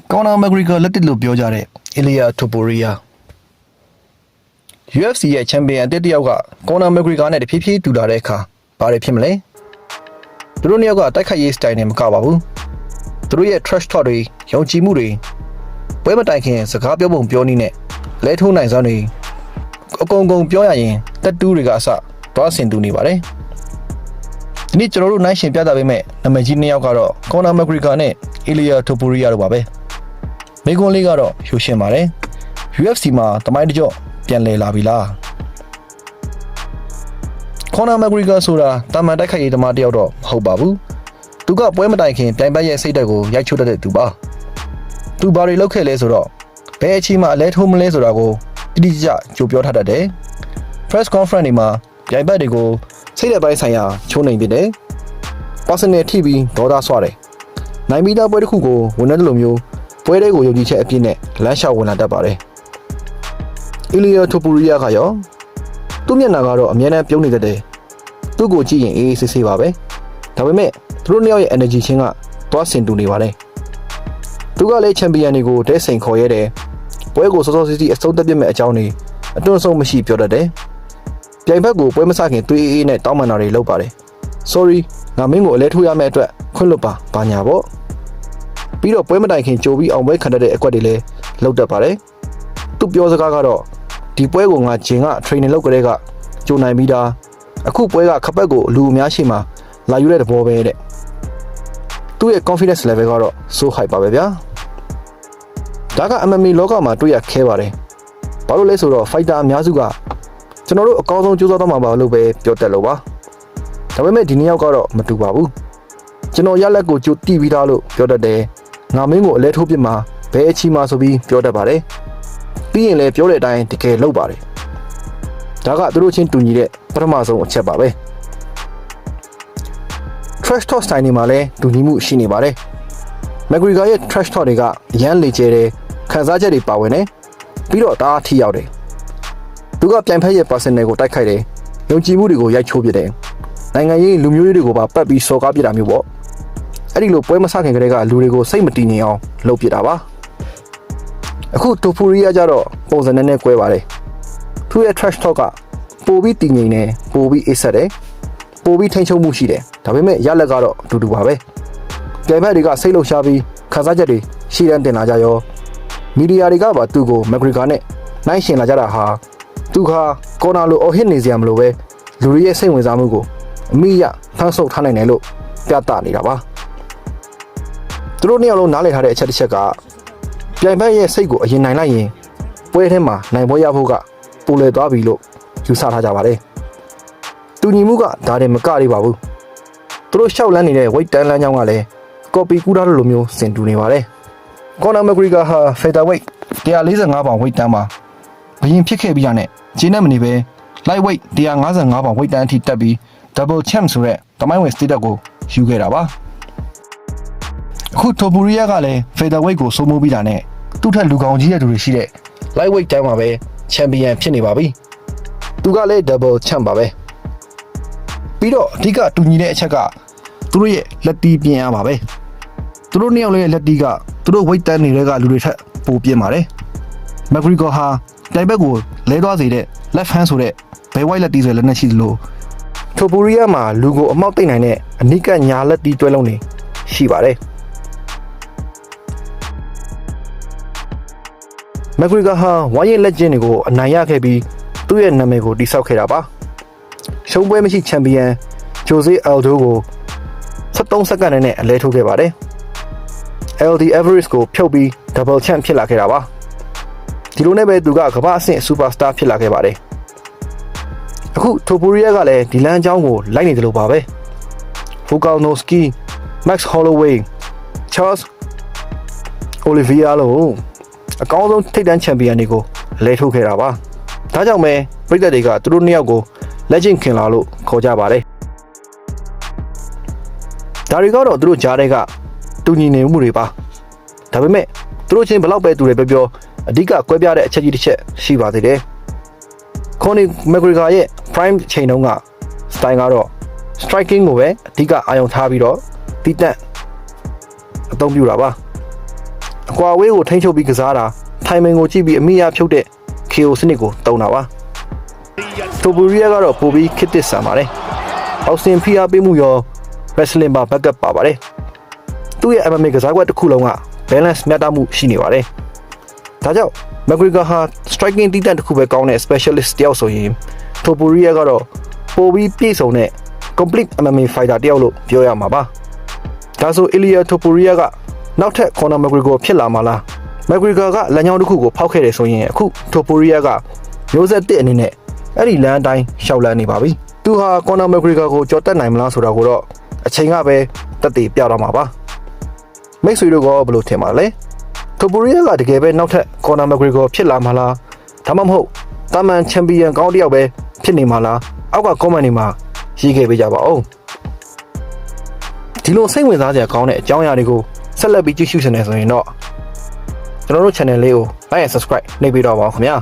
Conor McGregor လက်တစ်လို့ပြောကြတဲ့ Ilia Topuria UFC ရဲ့ champion အသစ်တစ်ယောက်က Conor McGregor နဲ့တဖြည်းဖြည်းတူလာတဲ့အခါဘာတွေဖြစ်မလဲသူတို့နှစ်ယောက်ကတိုက်ခိုက်ရေး style နဲ့မကပါဘူးသူတို့ရဲ့ trash talk တွေယုံကြည်မှုတွေပွဲမတိုင်ခင်စကားပြောပုံပြောနည်းနဲ့လဲထိုးနိုင်စွမ်းတွေအကုန်ပြောရရင်တက်တူးတွေကအစတွားဆင်တူနေပါတယ်ဒီနေ့ကျွန်တော်တို့နိုင်ရှင်ပြသပေးမဲ့နာမည်ကြီးနှစ်ယောက်ကတော့ Conor McGregor နဲ့ Ilia Topuria တို့ပါပဲမိကွန်းလေးကတော့ဟျိုရှင်ပါတယ် UFC မှာတမိုင်းတကြော့ပြန်လည်လာပြီလား Conor McGregor ဆိုတာတာမန်တိုက်ခိုက်ရေးသမားတစ်ယောက်တော့မဟုတ်ပါဘူးသူကပွဲမတိုင်ခင်ပြိုင်ဘက်ရဲ့စိတ်ဓာတ်ကိုရိုက်ချိုးတတ်တဲ့သူပါသူဘာတွေလုပ်ခဲ့လဲဆိုတော့ဘယ်အချိန်မှအလဲထိုးမလဲဆိုတာကိုတိတိကျကျကြိုပြောထားတတ်တယ် press conference တွေမှာပြိုင်ဘက်တွေကိုစိတ်ဓာတ်ပိုင်းဆိုင်ရာချိုးနှိမ်ပြတယ် personal ထိပြီးဒေါသဆွတယ်နိုင်ပြီးသားပွဲတစ်ခုကိုဝင်တဲ့လိုမျိုးပွဲတွေကိုယုံကြည်ချက်အပြည့်နဲ့လမ်းလျှောက်ဝင်လာတတ်ပါတယ် Ilia Topuria ကရောသူ့မျက်နှာကတော့အမြဲတမ်းပြုံးနေတတ်တယ်သူ့ကိုကြည့်ရင်အေးဆေးဆေးပါပဲဒါပေမဲ့သူတို့နှစ်ယောက်ရဲ့ energy ချင်းကတွားဆင်တူနေပါတယ်သူကလည်း champion တွေကိုတဲစိန်ခေါ်ရဲတယ်ပွဲကိုစောစောစီးစီးအဆုံးသတ်ပြမဲ့အကြောင်းတွေအတွန်းဆုံးမရှိပြောတတ်တယ်ပြိုင်ဘက်ကိုပွဲမစခင်သွေးအေးနဲ့တောင်းပန်တာတွေလုပ်ပါတယ် sorry ငါမင်းကိုအလဲထိုးရမယ့်အတွက်ခွင့်လွတ်ပါဘာညာပေါ့ပြီးတော့ပွဲမတိုင်ခင်ကြိုပြီးအောင်ပွဲခံတတ်တဲ့အကွက်တွေလည်းလုပ်တတ်ပါတယ်သူပြောစကားကတော့ဒီပွဲကိုငါဂျင်က training လုပ်ကြတဲ့ကကြိုနိုင်ပြီးသားအခုပွဲကခပတ်ကိုလူအများရှိမှလာယူတဲ့သဘောပဲတဲ့သူ့ရဲ့ confidence level ကတော့ so high ပါပဲဗျာဒါက MMA လောကမှာတွေ့ရခဲပါတယ်ဘာလို့လဲဆိုတော့ fighter အများစုကကျွန်တော်တို့အကောင်းဆုံးကြိုးစားတော့မှာပါလို့ပဲပြောတတ်လို့ပါဒါပေမဲ့ဒီနေ့ယောက်ကတော့မတူပါဘူးကျွန်တော်ရလက်ကိုကြိုတိပြီးသားလို့ပြောတတ်တယ်ငါမင်းကိုအလဲထိုးပြမှာဘယ်အချီမှာဆိုပြီးပြောတတ်ပါတယ်ပြီးရင်လည်းပြောတဲ့အတိုင်းတကယ်လုပ်ပါတယ်ဒါကသူတို့ချင်းတူညီတဲ့ပထမဆုံးအချက်ပါပဲ trash talk style တွေမှာလည်းတူညီမှုရှိနေပါတယ် McGregor ရဲ့ trash talk တွေကအရန်လေကျဲတယ်ခံစားချက်တွေပါဝင်တယ်ပြီးတော့တအားထိရောက်တယ်သူကပြိုင်ဖက်ရဲ့ personal ကိုတိုက်ခိုက်တယ်ယုံကြည်မှုတွေကိုရိုက်ချိုးပြတယ်နိုင်ငံရေးလူမျိုးရေးတွေကိုပါပတ်ပြီးစော်ကားပြတာမျိုးပေါ့အဲ့ဒီလိုပွဲမစခင်ကတည်းကလူတွေကိုစိတ်မတည်ငြိမ်အောင်လုပ်ပြတာပါအခု Topuria ကြတော့ပုံစံနဲ့ကွဲပါတယ်သူရဲ့ trash talk ကပိုပြီးတည်ငြိမ်တယ်ပိုပြီးအေးဆက်တယ်ပိုပြီးထိန်းချုပ်မှုရှိတယ်ဒါပေမဲ့ရလက်ကတော့အတူတူပါပဲပြိုင်ဘက်တွေကစိတ်လှုပ်ရှားပြီးခန်းစားချက်တွေရှေ့တန်းတင်လာကြရောမီဒီယာတွေကပါသူ့ကို McGregor နဲ့နိုင်ရှင်လာကြတာဟာသူကကော်နာလိုအော်ဟစ်နေစရာမလိုပဲလူတွေရဲ့စိတ်ဝင်စားမှုကိုအမိရဖန်ဆုပ်ထားနိုင်တယ်လို့ပြသနေတာပါသူတို့နှစ်ယောက်လုံးနားလည်ထားတဲ့အချက်တစ်ချက်ကပြိုင်ဘက်ရဲ့စိတ်ကိုအရင်နိုင်လိုက်ရင်ပွဲထဲမှာနိုင်ပွဲရဖို့ကပိုလဲသွားပြီလို့ယူဆထားကြပါတယ်တူညီမှုကဒါတည်းမကလေးပါဘူးသူတို့ရှောက်လန်းနေတဲ့ weight တန်းလန်းချောင်းကလည်း copy ကူးထားလို့လိုမျိုးစင်တူနေပါတယ် Conor McGregor ဟာ featherweight 145ပေါင် weight တန်းမှာဘရင်ဖြစ်ခဲ့ပြီးတာနဲ့ဂျင်းနဲ့မနေပဲ lightweight 155ပေါင် weight တန်းအထိတက်ပြီး double champ ဆိုတဲ့တမိုင်းဝင် status ကိုယူခဲ့တာပါအခု Topuria ကလည်း featherweight ကိုစိုးမိုးပြီးတာနဲ့သူ့ထက်လူကောင်ကြီးတဲ့သူတွေရှိတဲ့ lightweight တန်းမှာပဲ champion ဖြစ်နေပါပြီသူကလည်း double champ ပါပဲပြီးတော့အဓိကတူညီတဲ့အချက်ကသူတို့ရဲ့လက်တီးပြင်းအားပါပဲသူတို့နှစ်ယောက်ရဲ့လက်တီးကသူတို့ weight တန်းနေတဲ့ကလူတွေထက်ပိုပြင်းပါတယ် McGregor ဟာတိုင်ဘက်ကိုလဲသွားစေတဲ့ left hand ဆိုတဲ့ဘယ် white လက်တီးဆိုတဲ့လက်နဲ့ရှိသလို Topuria မှာလူကိုအမောက်တိတ်နိုင်တဲ့အနိကညာလက်တီးတွဲလုံးတွေရှိပါတယ် McGregor ဟာဝိုင်းရဲ့လက်ကျင်းတွေကိုအနိုင်ရခဲ့ပြီးသူ့ရဲ့နာမည်ကိုတိစောက်ခဲ့တာပါရှုံးပွဲမရှိချန်ပီယံ Jose Aldo ကို73စက္ကန့်နဲ့အလဲထိုးခဲ့ပါတယ် LD Everest ကိုဖြုတ်ပြီး double champ ဖြစ်လာခဲ့တာပါဒီလိုနဲ့ပဲသူကကမ္ဘာအဆင့် superstar ဖြစ်လာခဲ့ပါတယ်အခု Topuria ကလည်းဒီလမ်းကြောင်းကိုလိုက်နေတယ်လို့ပါပဲ Volkanovski Max Holloway Charles Oliveira လို့အကောင်းဆုံးထိပ်တန်းချန်ပီယံတွေကိုလဲထိုးခဲ့တာပါဒါကြောင့်ပဲပြည်သက်တွေကသူတို့နှစ်ယောက်ကို legend ခင်လာလို့ခေါ်ကြပါတယ်ဒါတွေကတော့သူတို့ကြားထဲကတူညီနေမှုတွေပါဒါပေမဲ့သူတို့ချင်းဘလောက်ပဲတူတယ်ပြောအဓိကကွဲပြားတဲ့အချက်ကြီးတစ်ချက်ရှိပါသေးတယ် Conor McGregor ရဲ့ prime ချိန်တုန်းက style ကတော့ striking ကိုပဲအဓိကအာရုံထားပြီးတော့တိတက်အသုံးပြုတာပါ အကွာဝေးကိုထိန်းချုပ်ပြီးကစားတာထိုင်မင်ကိုကြည့်ပြီးအမိအဖြုတ်တဲ့ KO စနစ်ကိုတုံးတာပါတိုပူရီယာကတော့ပိုပြီးခစ်တစ်ဆန်ပါတယ်အောက်စင်ဖီအားပေးမှုရော wrestling မှာ backup ပါပါတယ်သူ့ရဲ့ MMA ကစားကွက်တစ်ခုလုံးက balance မျှတမှုရှိနေပါတယ်ဒါကြောင့် McGregor ဟာ striking တီးတန့်တစ်ခုပဲကောင်းတဲ့ specialist တယောက်ဆိုရင်တိုပူရီယာကတော့ပိုပြီးပြည့်စုံတဲ့ complete MMA fighter တယောက်လို့ပြောရမှာပါဒါဆို Ilia Topuria ကနောက်ထပ် Conor McGregor ဖြစ်လာမှာလား McGregor ကလမ်းကြောင်းတစ်ခုကိုဖောက်ခဲ့တယ်ဆိုရင်အခု Topuria ကမျိုးဆက်တစ်အနေနဲ့အဲ့ဒီလမ်းအတိုင်းရှောက်လန်းနေပါပြီသူဟာ Conor McGregor ကိုကြော်တက်နိုင်မလားဆိုတာကိုတော့အချိန်ကပဲတက်တည်ပြတော့မှာပါမိတ်ဆွေတို့ကဘယ်လိုထင်ပါလဲ Topuria ကတကယ်ပဲနောက်ထပ် Conor McGregor ဖြစ်လာမှာလားဒါမှမဟုတ်တာမန်ချန်ပီယံကောင်းတစ်ယောက်ပဲဖြစ်နေမှာလားအောက်က comment တွေမှာရေးခဲ့ပေးကြပါဦးဒီလိုစိတ်ဝင်စားစရာကောင်းတဲ့အကြောင်းအရာတွေကိုဆက်လက်ပြီးကြည့်ရှုနေဆိုရင်တော့ကျွန်တော်တို့ channel လေးကို like and subscribe နှိပ်ပေးတော့ပါဦးခင်ဗျာ